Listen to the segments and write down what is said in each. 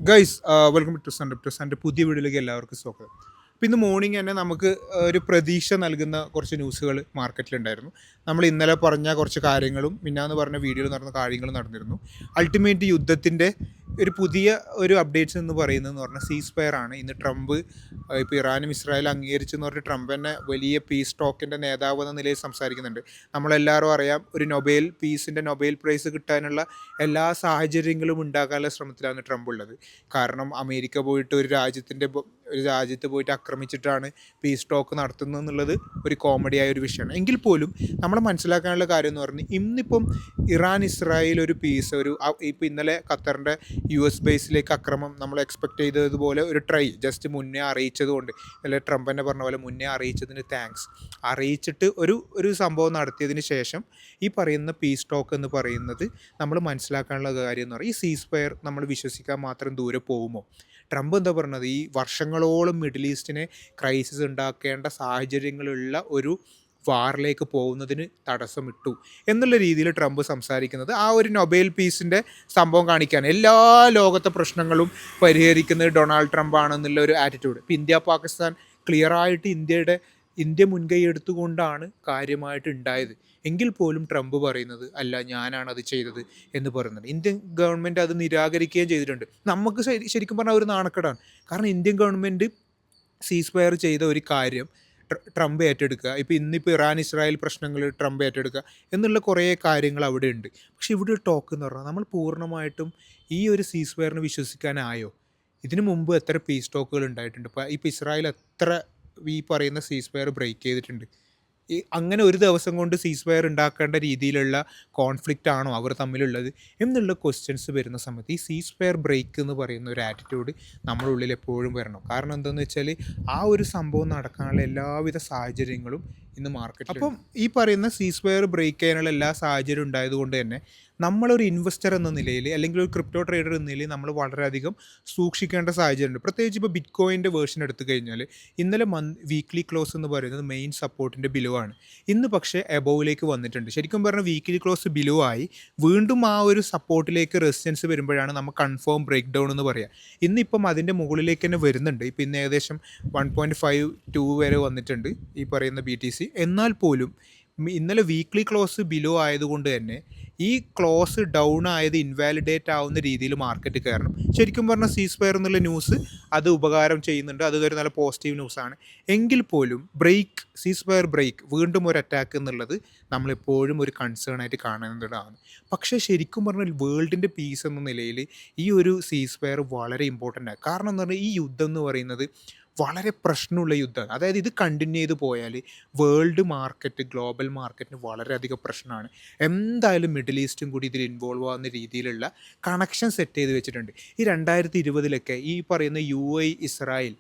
Guys, welcome to Sunday പുതിയ വീഡിയോയിലേക്ക് എല്ലാവർക്കും സ്വാഗതം. അപ്പോൾ ഇന്ന് മോർണിംഗ് തന്നെ നമുക്ക് ഒരു പ്രതീക്ഷ നൽകുന്ന കുറച്ച് ന്യൂസുകൾ മാർക്കറ്റിലുണ്ടായിരുന്നു. നമ്മൾ ഇന്നലെ പറഞ്ഞ കുറച്ച് കാര്യങ്ങളും മിന്നാന്ന് പറഞ്ഞ വീഡിയോയിൽ നടന്ന കാര്യങ്ങളും നടന്നിരുന്നു. അൾട്ടിമേറ്റ് യുദ്ധത്തിൻ്റെ ഒരു പുതിയ അപ്ഡേറ്റ്സ് എന്ന് പറയുന്നതെന്ന് പറഞ്ഞാൽ സീസ് ഫയർ ആണ്. ഇന്ന് ട്രംപ് ഇപ്പോൾ ഇറാനും ഇസ്രായേലും അംഗീകരിച്ചെന്ന് പറഞ്ഞിട്ട് ട്രംപ് തന്നെ വലിയ പീസ് ടോക്കിൻ്റെ നേതാവ് എന്ന നിലയിൽ സംസാരിക്കുന്നുണ്ട്. നമ്മളെല്ലാവരും അറിയാം, ഒരു പീസിൻ്റെ നൊബേൽ പ്രൈസ് കിട്ടാനുള്ള എല്ലാ സാഹചര്യങ്ങളും ഉണ്ടാക്കാനുള്ള ശ്രമത്തിലാണ് ട്രംപ് ഉള്ളത്. കാരണം അമേരിക്ക പോയിട്ട് ഒരു രാജ്യത്ത് പോയിട്ട് ആക്രമിച്ചിട്ടാണ് പീസ് ടോക്ക് നടത്തുന്നത് എന്നുള്ളത് ഒരു കോമഡിയായ ഒരു വിഷയമാണ്. എങ്കിൽ പോലും നമ്മൾ മനസ്സിലാക്കാനുള്ള കാര്യം എന്ന് പറഞ്ഞാൽ ഇന്നിപ്പം ഇറാൻ ഇസ്രായേൽ ഒരു പീസ് ഇപ്പോൾ ഇന്നലെ ഖത്തറിൻ്റെ US ബേസിലേക്ക് അക്രമം നമ്മൾ എക്സ്പെക്ട് ചെയ്തതുപോലെ ഒരു ട്രൈ ജസ്റ്റ് മുന്നേ അറിയിച്ചതുകൊണ്ട്, അല്ലെ ട്രംപ് തന്നെ പറഞ്ഞ പോലെ മുന്നേ അറിയിച്ചതിന് താങ്ക്സ്. അറിയിച്ചിട്ട് ഒരു സംഭവം നടത്തിയതിന് ശേഷം ഈ പറയുന്ന പീസ് ടോക്ക് എന്ന് പറയുന്നത് നമ്മൾ മനസ്സിലാക്കാനുള്ള കാര്യം എന്ന് പറഞ്ഞാൽ ഈ സീസ് ഫയർ നമ്മൾ വിശ്വസിക്കാൻ മാത്രം ദൂരെ പോകുമോ? ട്രംപ് എന്താ പറഞ്ഞത്, ഈ വർഷങ്ങളോളം മിഡിൽ ഈസ്റ്റിനെ ക്രൈസിസ് ഉണ്ടാക്കേണ്ട സാഹചര്യങ്ങളുള്ള ഒരു വാറിലേക്ക് പോകുന്നതിന് തടസ്സമിട്ടു എന്നുള്ള രീതിയിൽ ട്രംപ് സംസാരിക്കുന്നത് ആ ഒരു നൊബേൽ പീസിൻ്റെ സംഭവം കാണിക്കാൻ, എല്ലാ ലോകത്തെ പ്രശ്നങ്ങളും പരിഹരിക്കുന്നത് ഡൊണാൾഡ് ട്രംപ് ആണെന്നുള്ള ഒരു ആറ്റിറ്റ്യൂഡ്. ഇപ്പോൾ ഇന്ത്യ പാകിസ്ഥാൻ ക്ലിയറായിട്ട് ഇന്ത്യ മുൻകൈ എടുത്തുകൊണ്ടാണ് കാര്യമായിട്ട് ഉണ്ടായത്. എങ്കിൽ പോലും ട്രംപ് പറയുന്നത് അല്ല, ഞാനാണ് അത് ചെയ്തത് എന്ന് പറയുന്നത്. ഇന്ത്യൻ ഗവൺമെൻറ് അത് നിരാകരിക്കുകയും ചെയ്തിട്ടുണ്ട്. നമുക്ക് ശരിക്കും പറഞ്ഞാൽ ഒരു നാണക്കേടാണ്. കാരണം ഇന്ത്യൻ ഗവൺമെൻറ് സീസ് ഫയർ ചെയ്ത ഒരു കാര്യം ട്രംപ് ഏറ്റെടുക്കുക, ഇന്നിപ്പോൾ ഇറാൻ ഇസ്രായേൽ പ്രശ്നങ്ങൾ ട്രംപ് ഏറ്റെടുക്കുക എന്നുള്ള കുറേ കാര്യങ്ങൾ അവിടെ ഉണ്ട്. പക്ഷെ ഇവിടെ ടോക്ക് എന്ന് പറഞ്ഞാൽ നമ്മൾ പൂർണ്ണമായിട്ടും ഈ ഒരു സീസ് ഫയറിന് വിശ്വസിക്കാനായോ? ഇതിനു മുമ്പ് എത്ര പീസ് ടോക്കുകൾ ഉണ്ടായിട്ടുണ്ട്. ഇപ്പോൾ ഇസ്രായേൽ എത്ര ഈ പറയുന്ന സീസ് ഫയർ ബ്രേക്ക് ചെയ്തിട്ടുണ്ട്. അങ്ങനെ ഒരു ദിവസം കൊണ്ട് സീസ് ഫയർ ഉണ്ടാക്കേണ്ട രീതിയിലുള്ള കോൺഫ്ലിക്റ്റ് ആണോ അവർ തമ്മിലുള്ളത് എന്നുള്ള ക്വസ്റ്റ്യൻസ് വരുന്ന സമയത്ത് ഈ സീസ് ഫയർ ബ്രേക്ക് എന്ന് പറയുന്ന ഒരു ആറ്റിറ്റ്യൂഡ് നമ്മുടെ ഉള്ളിൽ എപ്പോഴും വരണം. കാരണം എന്താണെന്ന് വെച്ചാൽ ആ ഒരു സംഭവം നടക്കാനുള്ള എല്ലാവിധ സാഹചര്യങ്ങളും ഇന്ന് മാർക്കറ്റിൽ. അപ്പം ഈ പറയുന്ന സീസ് ഫയർ ബ്രേക്ക് ചെയ്യാനുള്ള എല്ലാ സാഹചര്യം ഉണ്ടായതുകൊണ്ട് തന്നെ നമ്മളൊരു ഇൻവെസ്റ്റർ എന്ന നിലയിൽ അല്ലെങ്കിൽ ഒരു ക്രിപ്റ്റോ ട്രേഡർ എന്ന നിലയിൽ നമ്മൾ വളരെയധികം സൂക്ഷിക്കേണ്ട സാഹചര്യമുണ്ട്. പ്രത്യേകിച്ച് ഇപ്പോൾ ബിറ്റ് കോയിൻ്റെ വേർഷൻ എടുത്തു കഴിഞ്ഞാൽ ഇന്നലെ വീക്ക്ലി ക്ലോസ് എന്ന് പറയുന്നത് മെയിൻ സപ്പോർട്ടിൻ്റെ ബിലോ ആണ്. ഇന്ന് പക്ഷേ എബോവിലേക്ക് വന്നിട്ടുണ്ട്. ശരിക്കും പറഞ്ഞാൽ വീക്ക്ലി ക്ലോസ് ബിലോ ആയി വീണ്ടും ആ ഒരു സപ്പോർട്ടിലേക്ക് റെസിസ്റ്റൻസ് വരുമ്പോഴാണ് നമ്മൾ കൺഫേം ബ്രേക്ക് ഡൗൺ എന്ന് പറയുക. ഇന്നിപ്പം അതിൻ്റെ മുകളിലേക്ക് തന്നെ വരുന്നുണ്ട്. ഇപ്പം ഇന്ന് ഏകദേശം 1.52 വരെ വന്നിട്ടുണ്ട് ഈ പറയുന്ന BTC. എന്നാൽ പോലും ഇന്നലെ വീക്ക്ലി ക്ലോസ് ബിലോ ആയതുകൊണ്ട് തന്നെ ഈ ക്ലോസ് ഡൗൺ ആയത് ഇൻവാലിഡേറ്റ് ആവുന്ന രീതിയിൽ മാർക്കറ്റ് കയറണം. ശരിക്കും പറഞ്ഞാൽ സീസ് ഫയർ എന്നുള്ള ന്യൂസ് അത് ഉപകാരം ചെയ്യുന്നുണ്ട്, അതൊരു നല്ല പോസിറ്റീവ് ന്യൂസാണ്. എങ്കിൽ പോലും സീസ് ഫയർ ബ്രേക്ക് വീണ്ടും ഒരു അറ്റാക്ക് എന്നുള്ളത് നമ്മളെപ്പോഴും ഒരു കൺസേൺ ആയിട്ട് കാണുന്നതാണ്. പക്ഷേ ശരിക്കും പറഞ്ഞാൽ വേൾഡിൻ്റെ പീസ് എന്ന നിലയിൽ ഈ ഒരു സീസ് ഫയർ വളരെ ഇമ്പോർട്ടൻ്റ് ആണ്. കാരണം എന്ന് പറഞ്ഞാൽ ഈ യുദ്ധം എന്ന് പറയുന്നത് വളരെ പ്രശ്നമുള്ള യുദ്ധമാണ്. അതായത് ഇത് കണ്ടിന്യൂ ചെയ്ത് പോയാൽ ഗ്ലോബൽ മാർക്കറ്റിന് വളരെയധികം പ്രശ്നമാണ്. എന്തായാലും മിഡിൽ ഈസ്റ്റും കൂടി ഇതിൽ ഇൻവോൾവ് ആവുന്ന രീതിയിലുള്ള കണക്ഷൻ സെറ്റ് ചെയ്ത് വെച്ചിട്ടുണ്ട്. ഈ 2020 ഈ പറയുന്ന UAE ഇസ്രായേൽ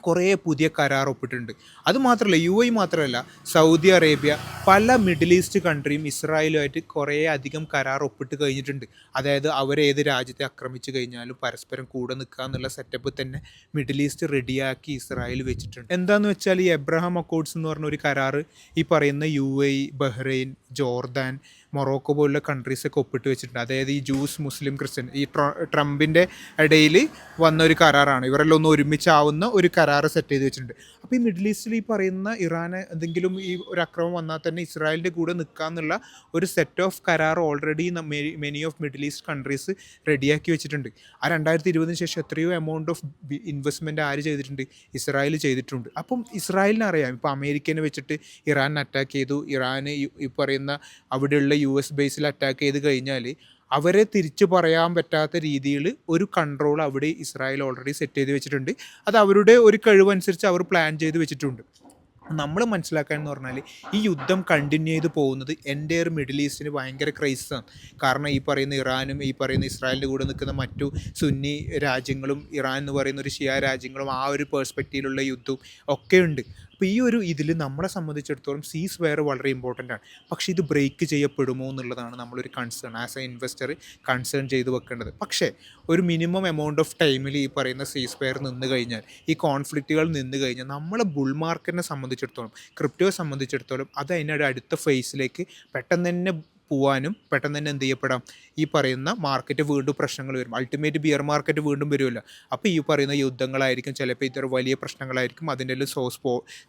കുറേ പുതിയ കരാർ ഒപ്പിട്ടുണ്ട്. അതുമാത്രമല്ല, UAE മാത്രമല്ല, സൗദി അറേബ്യ, പല മിഡിൽ ഈസ്റ്റ് കൺട്രിയും ഇസ്രായേലുമായിട്ട് കുറേ അധികം കരാർ ഒപ്പിട്ട് കഴിഞ്ഞിട്ടുണ്ട്. അതായത് അവരേത് രാജ്യത്തെ ആക്രമിച്ചു കഴിഞ്ഞാലും പരസ്പരം കൂടെ നിൽക്കുക എന്നുള്ള സെറ്റപ്പ് തന്നെ മിഡിൽ ഈസ്റ്റ് റെഡിയാക്കി ഇസ്രായേൽ വെച്ചിട്ടുണ്ട്. എന്താണെന്ന് വെച്ചാൽ ഈ എബ്രഹാം അക്കോർഡ്സ് എന്ന് പറഞ്ഞ ഒരു കരാർ ഈ പറയുന്ന UAE, ബഹ്റൈൻ, ജോർദാൻ, മൊറോക്കോ പോലുള്ള കൺട്രീസൊക്കെ ഒപ്പിട്ട് വെച്ചിട്ടുണ്ട്. അതായത് ഈ ജൂസ്, മുസ്ലിം, ക്രിസ്ത്യൻ ഈ ട്രംപിൻ്റെ ഇടയിൽ വന്ന ഒരു കരാറാണ്. ഇവരെല്ലാം ഒന്ന് ഒരുമിച്ചാവുന്ന ഒരു കരാർ സെറ്റ് ചെയ്ത് വെച്ചിട്ടുണ്ട്. അപ്പോൾ ഈ മിഡിൽ ഈസ്റ്റിൽ ഈ പറയുന്ന ഇറാന് എന്തെങ്കിലും ഈ ഒരു അക്രമം വന്നാൽ തന്നെ ഇസ്രായേലിൻ്റെ കൂടെ നിൽക്കാമെന്നുള്ള ഒരു സെറ്റ് ഓഫ് കരാർ already many of middle east countries റെഡിയാക്കി വെച്ചിട്ടുണ്ട്. ആ 2020 ശേഷം എത്രയോ എമൗണ്ട് ഓഫ് ഇൻവെസ്റ്റ്മെൻറ്റ് ആര് ചെയ്തിട്ടുണ്ട്? ഇസ്രായേൽ ചെയ്തിട്ടുണ്ട്. അപ്പം ഇസ്രായേലിന് അറിയാം, ഇപ്പോൾ അമേരിക്കനെ വെച്ചിട്ട് ഇറാൻ അറ്റാക്ക് ചെയ്തു, ഇറാന് ഈ പറയുന്ന അവിടെയുള്ള US ബേസിൽ അറ്റാക്ക് ചെയ്ത് കഴിഞ്ഞാൽ അവരെ തിരിച്ചു പറയാൻ പറ്റാത്ത രീതിയിൽ ഒരു കൺട്രോൾ അവിടെ ഇസ്രായേൽ ഓൾറെഡി സെറ്റ് ചെയ്ത് വെച്ചിട്ടുണ്ട്. അത് അവരുടെ ഒരു കഴിവനുസരിച്ച് അവർ പ്ലാൻ ചെയ്ത് വെച്ചിട്ടുണ്ട്. നമ്മൾ മനസ്സിലാക്കാൻ എന്ന് പറഞ്ഞാൽ ഈ യുദ്ധം കണ്ടിന്യൂ ചെയ്ത് പോകുന്നത് എൻ്റയർ മിഡിൽ ഈസ്റ്റിന് ഭയങ്കര ക്രൈസിസാണ്. കാരണം ഈ പറയുന്ന ഇറാനും ഈ പറയുന്ന ഇസ്രായേലിൻ്റെ കൂടെ നിൽക്കുന്ന മറ്റു സുന്നി രാജ്യങ്ങളും ഇറാൻ എന്ന് പറയുന്ന ഒരു ഷിയ രാജ്യങ്ങളും ആ ഒരു പേഴ്സ്പെക്റ്റീവിലുള്ള യുദ്ധവും ഒക്കെ ഉണ്ട്. അപ്പോൾ ഈ ഒരു ഇതിൽ നമ്മളെ സംബന്ധിച്ചിടത്തോളം സീസ് ഫയർ വളരെ ഇമ്പോർട്ടൻ്റ് ആണ്. പക്ഷേ ഇത് ബ്രേക്ക് ചെയ്യപ്പെടുമോ എന്നുള്ളതാണ് നമ്മളൊരു concern, as A investor concern ചെയ്ത് വെക്കേണ്ടത്. പക്ഷേ ഒരു മിനിമം എമൗണ്ട് ഓഫ് ടൈമിൽ ഈ പറയുന്ന സീസ് ഫയർ നിന്ന് കഴിഞ്ഞാൽ, ഈ കോൺഫ്ലിക്റ്റുകൾ നിന്ന് കഴിഞ്ഞാൽ നമ്മളെ ബുൾ മാർക്കറ്റിനെ സംബന്ധിച്ചിടത്തോളം, ക്രിപ്റ്റോയെ സംബന്ധിച്ചിടത്തോളം അത് അതിൻ്റെ അടുത്ത ഫേസിലേക്ക് പെട്ടെന്ന് തന്നെ പോവാനും പെട്ടെന്ന് തന്നെ എന്ത് ചെയ്യപ്പെടാം, ഈ പറയുന്ന മാർക്കറ്റ് വീണ്ടും പ്രശ്നങ്ങൾ വരും. അൾട്ടിമേറ്റ് ബിയർ മാർക്കറ്റ് വീണ്ടും വരുമല്ലോ. അപ്പോൾ ഈ പറയുന്ന യുദ്ധങ്ങളായിരിക്കും, ചിലപ്പോൾ ഇത്തരം വലിയ പ്രശ്നങ്ങളായിരിക്കും അതിൻ്റെ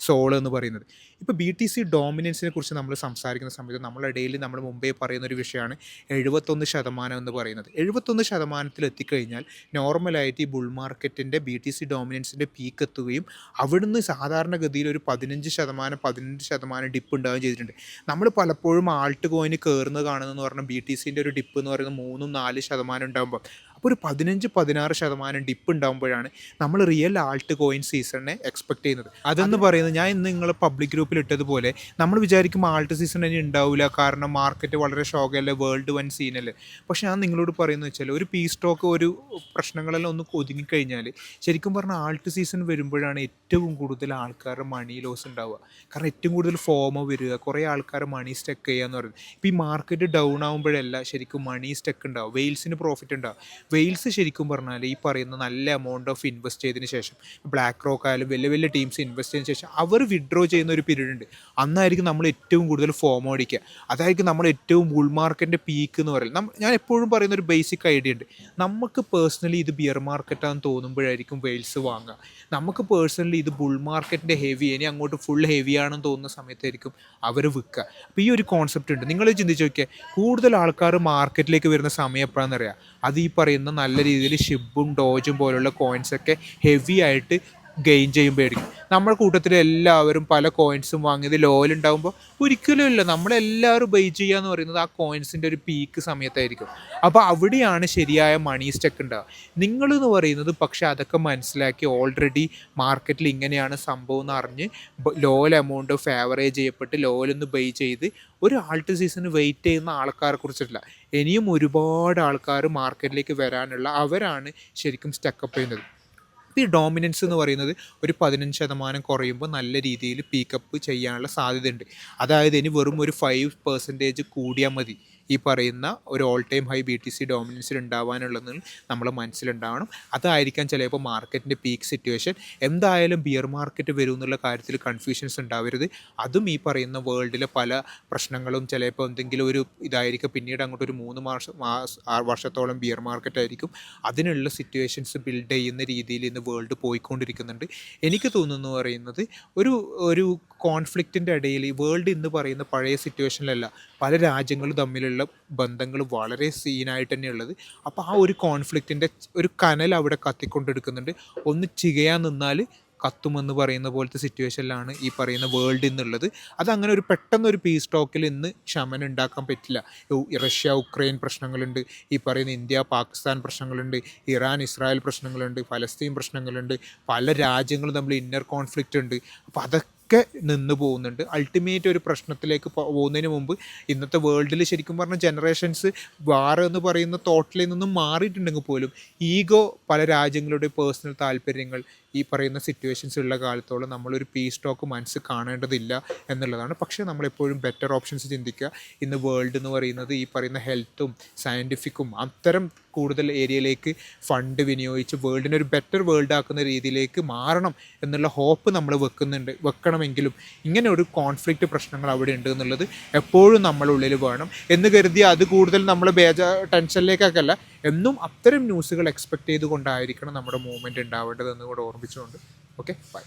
സോൾ എന്ന് പറയുന്നത്. ഇപ്പോൾ BTC ഡോമിനൻസിനെ കുറിച്ച് നമ്മൾ സംസാരിക്കുന്ന സമയത്ത് നമ്മളുടെ ഇടയിൽ നമ്മൾ മുമ്പേ പറയുന്ന ഒരു വിഷയമാണ് 71% എന്ന് പറയുന്നത്. 71% എത്തിക്കഴിഞ്ഞാൽ നോർമലായിട്ട് ഈ ബുൾ മാർക്കറ്റിൻ്റെ BTC ഡോമിനൻസിൻ്റെ പീക്ക് എത്തുകയും അവിടുന്ന് സാധാരണഗതിയിൽ ഒരു 15% ഡിപ്പ് ഉണ്ടാവുകയും ചെയ്തിട്ടുണ്ട്. നമ്മൾ പലപ്പോഴും ആൾട്ട് കോയിന് കയറുന്നത് കാണുന്നതെന്ന് പറഞ്ഞാൽ BTCൻ്റെ ഒരു ഡിപ്പ് എന്ന് പറയുന്നത് 3-4% ഉണ്ടാകുമ്പോൾ, അപ്പോൾ ഒരു 15-16% ഡിപ്പ് ഉണ്ടാകുമ്പോഴാണ് നമ്മൾ റിയൽ ആൾട്ട് കോയിൻ സീസണിനെ എക്സ്പെക്ട് ചെയ്യുന്നത്. അതെന്ന് പറയുന്നത് ഞാൻ ഇന്ന് നിങ്ങൾ പബ്ലിക് ഗ്രൂപ്പിൽ ഇട്ടതുപോലെ നമ്മൾ വിചാരിക്കും ആൾട്ട് സീസൺ ഇനി ഉണ്ടാവില്ല, കാരണം മാർക്കറ്റ് വളരെ ഷോക്കല്ലേ, വേൾഡ് വൻ സീനല്ലേ. പക്ഷേ ഞാൻ നിങ്ങളോട് പറയുന്നത് വെച്ചാൽ ഒരു പീ സ്റ്റോക്ക് ഒരു പ്രശ്നങ്ങളെല്ലാം ഒന്ന് ഒതുങ്ങിക്കഴിഞ്ഞാൽ ശരിക്കും പറഞ്ഞാൽ ആൾട്ട് സീസൺ വരുമ്പോഴാണ് ഏറ്റവും കൂടുതൽ ആൾക്കാരുടെ മണി ലോസ് ഉണ്ടാവുക. കാരണം ഏറ്റവും കൂടുതൽ ഫോമോ വരിക, കുറേ ആൾക്കാർ മണി സ്റ്റക്ക് ചെയ്യുക എന്ന് പറയുന്നത്. ഇപ്പോൾ ഈ മാർക്കറ്റ് ഡൗൺ ആകുമ്പോഴല്ല ശരിക്കും മണി സ്റ്റക്ക് ഉണ്ടാവും, വെയിൽസിന് പ്രോഫിറ്റ് ഉണ്ടാവും. വെയിൽസ് ശരിക്കും പറഞ്ഞാൽ ഈ പറയുന്ന നല്ല എമൗണ്ട് ഓഫ് ഇൻവെസ്റ്റ് ചെയ്തതിന് ശേഷം, ബ്ലാക്ക് റോക്ക് ആയാലും വലിയ വലിയ ടീംസ് ഇൻവെസ്റ്റ് ചെയ്തതിന് ശേഷം അവർ വിഡ്രോ ചെയ്യുന്ന ഒരു പീരീഡ് ഉണ്ട്. അന്നായിരിക്കും നമ്മൾ ഏറ്റവും കൂടുതൽ ഫോമോ അടിക്കുക. അതായിരിക്കും നമ്മൾ ഏറ്റവും ബുൾ മാർക്കറ്റിൻ്റെ പീക്ക് എന്ന് പറയുന്നത്. ഞാൻ എപ്പോഴും പറയുന്ന ഒരു ബേസിക് ഐഡിയ ഉണ്ട്, നമുക്ക് പേഴ്സണലി ഇത് ബിയർ മാർക്കറ്റാണെന്ന് തോന്നുമ്പോഴായിരിക്കും വെയിൽസ് വാങ്ങുക. നമുക്ക് പേഴ്സണലി ഇത് ബുൾ മാർക്കറ്റിൻ്റെ ഹെവി, ഇനി അങ്ങോട്ട് ഫുൾ ഹെവി ആണെന്ന് തോന്നുന്ന സമയത്തായിരിക്കും അവർ വിൽക്കുക. അപ്പോൾ ഈ ഒരു കോൺസെപ്റ്റ് ഉണ്ട്. നിങ്ങൾ ചിന്തിച്ച് നോക്കിയാൽ കൂടുതൽ ആൾക്കാർ മാർക്കറ്റിലേക്ക് വരുന്ന സമയം എപ്പോഴാണെന്ന് അറിയാം, അത് ഈ പറയുന്ന നല്ല രീതിയിൽ ഷിബും ഡോജും പോലുള്ള കോയിൻസൊക്കെ ഹെവി ആയിട്ട് ഗെയിൻ ചെയ്യുമ്പോഴായിരിക്കും. നമ്മുടെ കൂട്ടത്തിൽ എല്ലാവരും പല കോയിൻസും വാങ്ങിയത് ലോയിലുണ്ടാകുമ്പോൾ ഒരിക്കലും ഇല്ല, നമ്മളെല്ലാവരും ബൈ ചെയ്യുക എന്ന് പറയുന്നത് ആ കോയിൻസിൻ്റെ ഒരു പീക്ക് സമയത്തായിരിക്കും. അപ്പോൾ അവിടെയാണ് ശരിയായ മണി സ്റ്റക്ക് ഉണ്ടാവുക. നിങ്ങളെന്ന് പറയുന്നത് പക്ഷേ അതൊക്കെ മനസ്സിലാക്കി ഓൾറെഡി മാർക്കറ്റിൽ ഇങ്ങനെയാണ് സംഭവം എന്ന് അറിഞ്ഞ് ലോയിൽ എമൗണ്ട് ഫേവറേജ് ചെയ്യപ്പെട്ട് ലോയിൽ നിന്ന് ബൈ ചെയ്ത് ഒരു ആൾട്ട് സീസണ് വെയിറ്റ് ചെയ്യുന്ന ആൾക്കാരെ കുറിച്ചിട്ടില്ല. ഇനിയും ഒരുപാട് ആൾക്കാർ മാർക്കറ്റിലേക്ക് വരാനുള്ള അവരാണ് ശരിക്കും സ്റ്റക്കപ്പ് ചെയ്യുന്നത്. ഈ ഡോമിനൻസ് എന്ന് പറയുന്നത് ഒരു 15% കുറയുമ്പോൾ നല്ല രീതിയിൽ പീക്കപ്പ് ചെയ്യാനുള്ള സാധ്യതയുണ്ട്. അതായത് ഇനി വെറും ഒരു 5% കൂടിയാൽ മതി ഈ പറയുന്ന ഒരു ഓൾ ടൈം ഹൈ BTC ഡോമിനൻസിൽ ഉണ്ടാവാനുള്ളത് നമ്മൾ മനസ്സിലുണ്ടാവണം. അതായിരിക്കാം ചിലപ്പോൾ മാർക്കറ്റിൻ്റെ പീക്ക് സിറ്റുവേഷൻ. എന്തായാലും ബിയർ മാർക്കറ്റ് വരും എന്നുള്ള കാര്യത്തിൽ കൺഫ്യൂഷൻസ് ഉണ്ടാവരുത്. അതും ഈ പറയുന്ന വേൾഡിലെ പല പ്രശ്നങ്ങളും ചിലപ്പോൾ എന്തെങ്കിലും ഒരു ഇതായിരിക്കും. പിന്നീട് അങ്ങോട്ട് ഒരു 3 വർഷത്തോളം ബിയർ മാർക്കറ്റ് ആയിരിക്കും. അതിനുള്ള സിറ്റുവേഷൻസ് ബിൽഡ് ചെയ്യുന്ന രീതിയിൽ ഇന്ന് വേൾഡ് പോയിക്കൊണ്ടിരിക്കുന്നുണ്ട്. എനിക്ക് തോന്നുന്നു പറയുന്നത് ഒരു കോൺഫ്ലിക്റ്റിൻ്റെ ഇടയിൽ ഈ വേൾഡ് ഇന്ന് പറയുന്ന പഴയ സിറ്റുവേഷനിലല്ല, പല രാജ്യങ്ങളും തമ്മിലുള്ള ബന്ധങ്ങൾ വളരെ സീനായിട്ട് തന്നെയുള്ളത്. അപ്പോൾ ആ ഒരു കോൺഫ്ലിക്റ്റിൻ്റെ ഒരു കനൽ അവിടെ കത്തിക്കൊണ്ടെടുക്കുന്നുണ്ട്. ഒന്ന് ചികയാൻ നിന്നാൽ കത്തുമെന്ന് പറയുന്ന പോലത്തെ സിറ്റുവേഷനിലാണ് ഈ പറയുന്ന വേൾഡ് എന്നുള്ളത്. അതങ്ങനെ ഒരു പെട്ടെന്നൊരു പീസ് ടോക്കിൽ ഇന്ന് ശമനം ഉണ്ടാക്കാൻ പറ്റില്ല. റഷ്യ ഉക്രൈൻ പ്രശ്നങ്ങളുണ്ട്, ഈ പറയുന്ന ഇന്ത്യ പാകിസ്ഥാൻ പ്രശ്നങ്ങളുണ്ട്, ഇറാൻ ഇസ്രായേൽ പ്രശ്നങ്ങളുണ്ട്, ഫലസ്തീൻ പ്രശ്നങ്ങളുണ്ട്, പല രാജ്യങ്ങളും തമ്മിൽ ഇന്നർ കോൺഫ്ലിക്റ്റ് ഉണ്ട്. അപ്പോൾ അതൊക്കെ നിന്ന് പോകുന്നുണ്ട്. അൾട്ടിമേറ്റ് ഒരു പ്രശ്നത്തിലേക്ക് പോകുന്നതിന് മുമ്പ് ഇന്നത്തെ വേൾഡിൽ ശരിക്കും പറഞ്ഞാൽ ജനറേഷൻസ് വാർ എന്ന് പറയുന്ന തോട്ടിൽ നിന്നും മാറിയിട്ടുണ്ടെങ്കിൽ പോലും ഈഗോ, പല രാജ്യങ്ങളുടെ പേഴ്സണൽ താല്പര്യങ്ങൾ, ഈ പറയുന്ന സിറ്റുവേഷൻസ് ഉള്ള കാലത്തോളം നമ്മളൊരു പീസ് ടോക്ക് മനസ്സ് കാണേണ്ടതില്ല എന്നുള്ളതാണ്. പക്ഷേ നമ്മളെപ്പോഴും ബെറ്റർ ഓപ്ഷൻസ് ചിന്തിക്കുക. ഇന്ന് വേൾഡ് എന്ന് പറയുന്നത് ഈ പറയുന്ന ഹെൽത്തും സയൻറ്റിഫിക്കും അത്തരം കൂടുതൽ ഏരിയയിലേക്ക് ഫണ്ട് വിനിയോഗിച്ച് വേൾഡിനെ ഒരു ബെറ്റർ വേൾഡ് ആക്കുന്ന രീതിയിലേക്ക് മാറണം എന്നുള്ള ഹോപ്പ് നമ്മൾ വെക്കണമെങ്കിലും ഇങ്ങനെ ഒരു കോൺഫ്ലിക്റ്റ് പ്രശ്നങ്ങൾ അവിടെ ഉണ്ട് എന്നുള്ളത് എപ്പോഴും നമ്മളുള്ളിൽ വേണം എന്ന് കരുതി അത് കൂടുതൽ നമ്മൾ ടെൻഷനിലേക്കൊക്കെയല്ല, എന്നും അത്തരം ന്യൂസുകൾ എക്സ്പെക്ട് ചെയ്തുകൊണ്ടായിരിക്കണം നമ്മുടെ മൂവ്മെൻറ്റ് ഉണ്ടാവേണ്ടതെന്ന് കൂടെ ഓർമ്മിച്ചുകൊണ്ട് ഓക്കെ ബൈ.